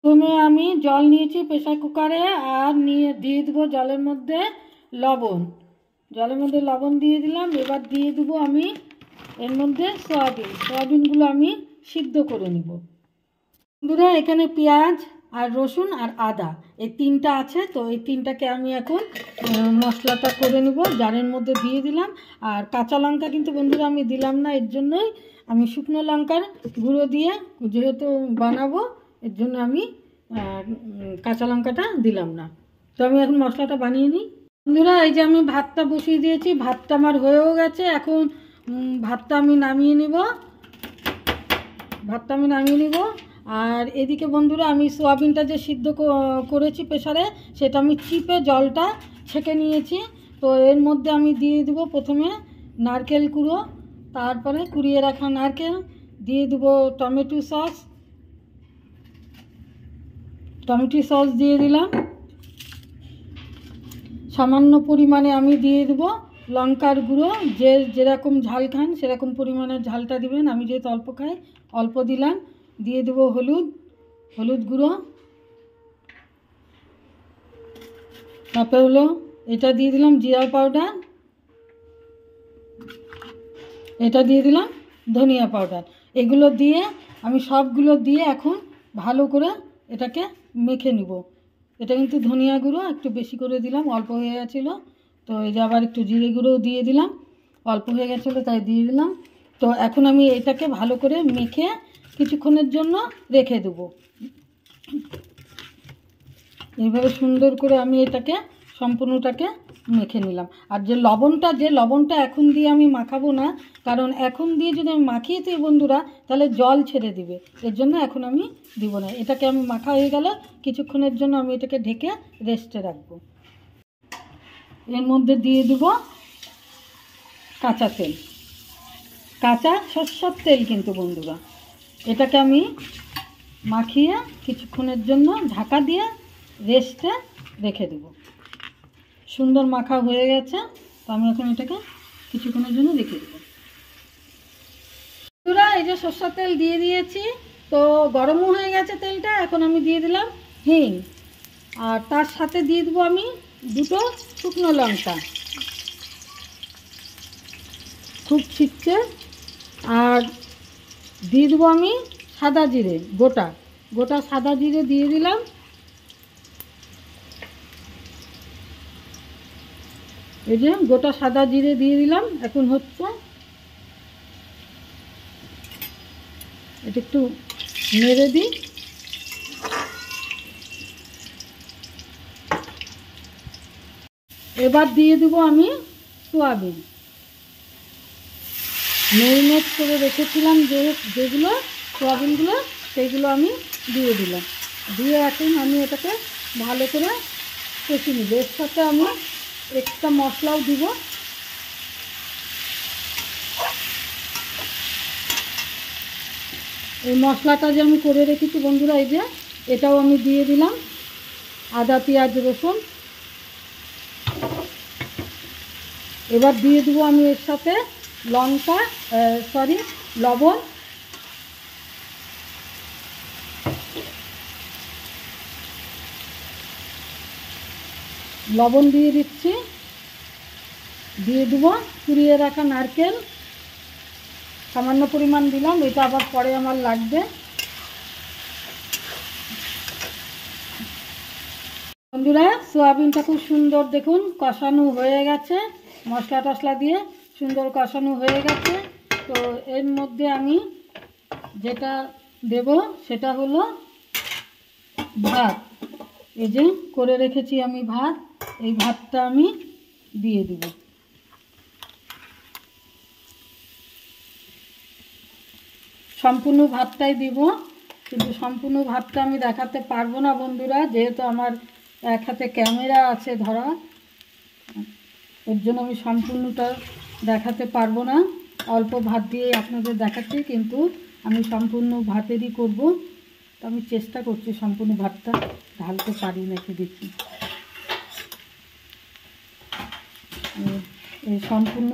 প্রথমে আমি জল নিয়েছি প্রেসার কুকারে, আর নিয়ে দিয়ে দেবো জলের মধ্যে লবণ। জলের মধ্যে লবণ দিয়ে দিলাম। এবার দিয়ে দেবো আমি এর মধ্যে সয়াবিনগুলো আমি সিদ্ধ করে নিব। বন্ধুরা, এখানে পেঁয়াজ আর রসুন আর আদা এই তিনটা আছে, তো এই তিনটাকে আমি এখন মশলাটা করে নিব। জারের মধ্যে দিয়ে দিলাম। আর কাঁচা লঙ্কা কিন্তু বন্ধুরা আমি দিলাম না, এর জন্যই আমি শুকনো লঙ্কার গুঁড়ো দিয়ে যেহেতু বানাবো, এর জন্য আমি কাঁচা লঙ্কাটা দিলাম না। তো আমি এখন মশলাটা বানিয়ে নিই। বন্ধুরা, এই যে আমি ভাতটা বসিয়ে দিয়েছি, ভাতটা আমার হয়েও গেছে। এখন ভাতটা আমি নামিয়ে নিব। আর এদিকে বন্ধুরা আমি সোয়াবিনটা যে সিদ্ধ করেছি প্রেসারে, সেটা আমি চিপে জলটা ছেঁকে নিয়েছি। তো এর মধ্যে আমি দিয়ে দেবো প্রথমে নারকেল কুড়ো, তারপরে কুড়িয়ে রাখা নারকেল দিয়ে দেবো। টমেটো সস দিয়ে দিলাম। সামান্য পরিমাণে আমি দিয়ে দেবো লঙ্কার গুঁড়ো। যেরকম ঝাল খান সেরকম পরিমাণের ঝালটা দিবেন। আমি যেহেতু অল্প খাই, অল্প দিলাম। দিয়ে দেবো হলুদ গুঁড়ো। তারপরে এটা দিয়ে দিলাম জিরা পাউডার, এটা দিয়ে দিলাম ধনিয়া পাউডার। এগুলো দিয়ে আমি সবগুলো দিয়ে এখন ভালো করে এটাকে মেখে নিব। এটা কিন্তু ধনিয়া গুঁড়ো একটু বেশি করে দিলাম, অল্প হয়ে গেছিলো। তো এই যে আবার একটু জিরে গুঁড়োও দিয়ে দিলাম, অল্প হয়ে গেছিলো তাই দিয়ে দিলাম। তো এখন আমি এটাকে ভালো করে মেখে কিছুক্ষণের জন্য রেখে দেবো। এইভাবে সুন্দর করে আমি এটাকে সম্পূর্ণটাকে মেখে নিলাম। আর যে লবণটা এখন দিয়ে আমি মাখাবো না, কারণ এখন দিয়ে যদি আমি মাখিয়ে দিই বন্ধুরা, তাহলে জল ছেড়ে দিবে। এর জন্য এখন আমি দিব না। এটাকে আমি মাখা হয়ে গেলে কিছুক্ষণের জন্য আমি এটাকে ঢেকে রেস্টে রাখবো। এর মধ্যে দিয়ে দেবো কাঁচা তেল, কাঁচা সরষের তেল কিন্তু বন্ধুরা। এটাকে আমি মাখিয়ে কিছুক্ষণের জন্য ঢাকা দিয়ে রেস্টে রেখে দেব। সুন্দর মাখা হয়ে গেছে, তো আমি এখন এটাকে কিছুক্ষণের জন্য রেখে দেবো। বন্ধুরা, এই যে সরষের তেল দিয়ে দিয়েছি, তো গরমও হয়ে গেছে তেলটা। এখন আমি দিয়ে দিলাম হিং, আর তার সাথে দিয়ে দেবো আমি 2টো শুকনো লঙ্কা, খুব ছিটছে। আর দিয়ে দেবো আমি সাদা জিরে, গোটা সাদা জিরে দিয়ে দিলাম। এই যে গোটা সাদা জিরে দিয়ে দিলাম। এখন হচ্ছে এটা একটু নেড়ে দিই। এবার দিয়ে দেবো আমি সোয়াবিন, ম্যারিনেট করে রেখেছিলাম যেগুলো সোয়াবিনগুলো, সেইগুলো আমি দিয়ে দিলাম। দিয়ে এখন আমি এটাকে ভালো করে কষে নিব। এর সাথে আমি এক্সট্রা মশলাও দিব। এই মশলাটা যে আমি করে রেখেছি বন্ধুরা, এই যে এটাও আমি দিয়ে দিলাম। আদা পেঁয়াজ রসুন। এবার দিয়ে দেবো আমি এর সাথে লবণ। লবণ দিয়ে দিচ্ছি। দিয়ে দেবো কুড়িয়ে রাখা নারকেল, সামান্য পরিমাণ দিলাম, এটা আবার পরে আমার লাগবে। বন্ধুরা, সোয়াবিনটা খুব সুন্দর দেখুন কষানো হয়ে গেছে, মশলা টশলা দিয়ে সুন্দর কষানো হয়ে গেছে। তো এর মধ্যে আমি যেটা দেব সেটা হলো ভাত। এই যে করে রেখেছি আমি ভাত, এই ভাতটা আমি দিয়ে দেব। সম্পূর্ণ ভাতটাই দিব, কিন্তু সম্পূর্ণ ভাতটা আমি দেখাতে পারবো না বন্ধুরা, যেহেতু আমার এক হাতে ক্যামেরা আছে ধরা, এর জন্য আমি সম্পূর্ণটা দেখাতে পারবো না। অল্প ভাত দিয়ে আপনাদের দেখাচ্ছি, কিন্তু আমি সম্পূর্ণ ভাতেরই করব। তো আমি চেষ্টা করছি সম্পূর্ণ ভাতটা ঢালতে পারি নাকি দেখি। এই সম্পূর্ণ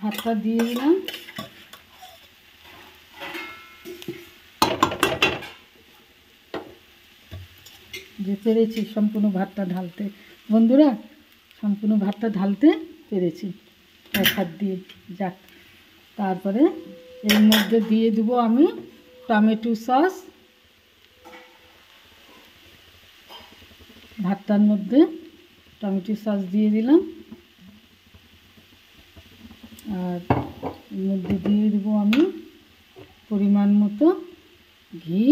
ভাতটা দিয়ে দিলাম। যে পেরেছি সম্পূর্ণ ভাতটা ঢালতে বন্ধুরা, সম্পূর্ণ ভাতটা ঢালতে পেরেছি এক হাত দিয়ে। যাক, তারপরে এর মধ্যে দিয়ে দেবো আমি টমেটো সস। ভাতটার মধ্যে টমেটো সস দিয়ে দিলাম, আর এর মধ্যে দিয়ে দেবো আমি পরিমাণ মতো ঘি।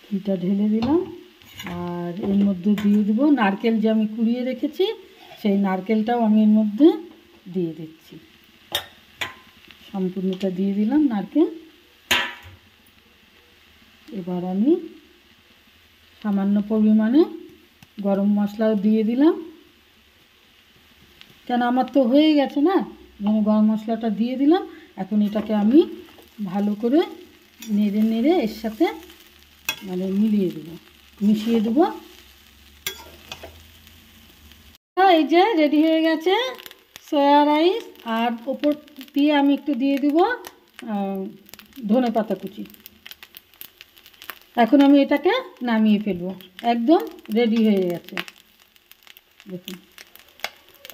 ঘিটা ঢেলে দিলাম, আর এর মধ্যে দিয়ে দেবো নারকেল যে আমি কুড়িয়ে রেখেছি, সেই নারকেলটাও আমি এর মধ্যে দিয়ে দিচ্ছি। সম্পূর্ণটা দিয়ে দিলাম নারকেল। এবার আমি সামান্য পরিমাণে গরম মশলাও দিয়ে দিলাম, কেন আমার তো হয়ে গেছে না, যেন গরম মশলাটা দিয়ে দিলাম। এখন এটাকে আমি ভালো করে নেড়ে নেড়ে এর সাথে মানে মিশিয়ে দেবো। এই যে রেডি হয়ে গেছে সয়া রাইস, আর ওপর দিয়ে আমি একটু দিয়ে দেবো ধনেপাতা কুচি। এখন আমি এটাকে নামিয়ে ফেলবো, একদম রেডি হয়ে গেছে। দেখুন,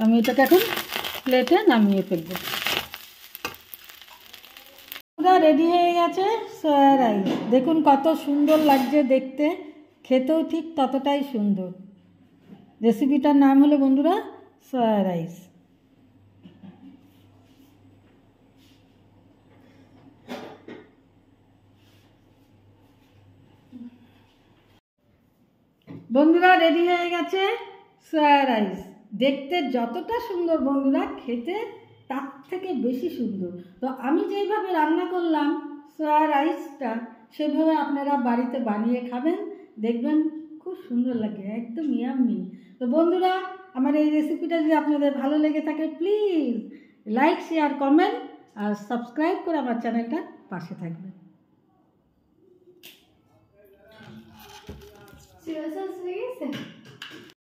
আমি এটাকে এখন প্লেটে নামিয়ে ফেলবো। পুরো রেডি হয়ে গেছে সয়া রাইস। দেখুন কত সুন্দর লাগছে দেখতে, খেতেও ঠিক ততটাই সুন্দর। রেসিপিটার নাম হলো বন্ধুরা সয়া রাইস। বন্ধুরা রেডি হয়ে গেছে সয়া রাইস। দেখতে যতটা সুন্দর বন্ধুরা, খেতে তার থেকে বেশি সুন্দর। তো আমি যেইভাবে রান্না করলাম সয়া রাইসটা, সেভাবে আপনারা বাড়িতে বানিয়ে খাবেন, দেখবেন খুব সুন্দর লাগে, একদম ইয়াম্মি। তো বন্ধুরা, আমার এই রেসিপিটা যদি আপনাদের ভালো লেগে থাকে, প্লিজ লাইক, শেয়ার, কমেন্ট আর সাবস্ক্রাইব করে আমার চ্যানেলটা পাশে থাকবেন। Si vas a seguir,